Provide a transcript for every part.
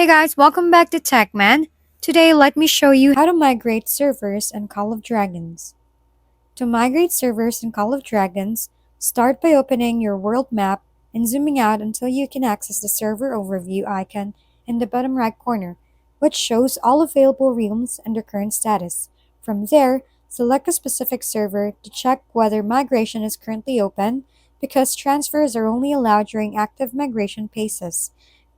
Hey guys, welcome back to TechMan. Today, let me show you how to migrate servers in Call of Dragons. To migrate servers in Call of Dragons, start by opening your world map and zooming out until you can access the server overview icon in the bottom right corner, which shows all available realms and their current status. From there, select a specific server to check whether migration is currently open, because transfers are only allowed during active migration phases,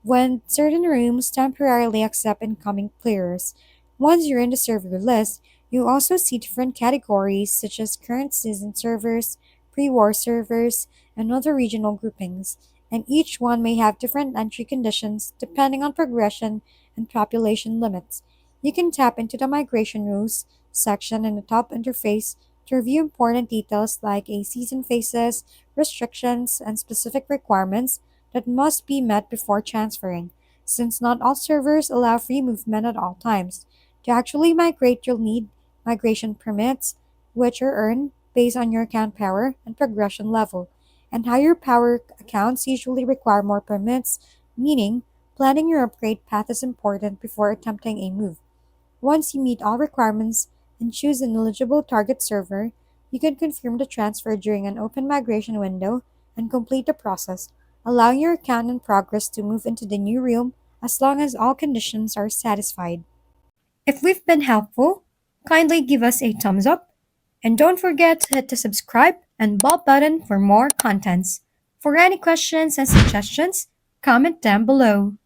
when certain rooms temporarily accept incoming players. Once you're in the server list, you also see different categories such as current season servers, pre-war servers, and other regional groupings, and each one may have different entry conditions depending on progression and population limits. You can tap into the migration rules section in the top interface to review important details like a season phases, restrictions, and specific requirements that must be met before transferring, since not all servers allow free movement at all times. To actually migrate, you'll need migration permits, which are earned based on your account power and progression level. And higher power accounts usually require more permits, meaning planning your upgrade path is important before attempting a move. Once you meet all requirements and choose an eligible target server, you can confirm the transfer during an open migration window and complete the process, allowing your account in progress to move into the new realm as long as all conditions are satisfied. If we've been helpful, kindly give us a thumbs up and don't forget to hit the subscribe and bell button for more contents. For any questions and suggestions, comment down below.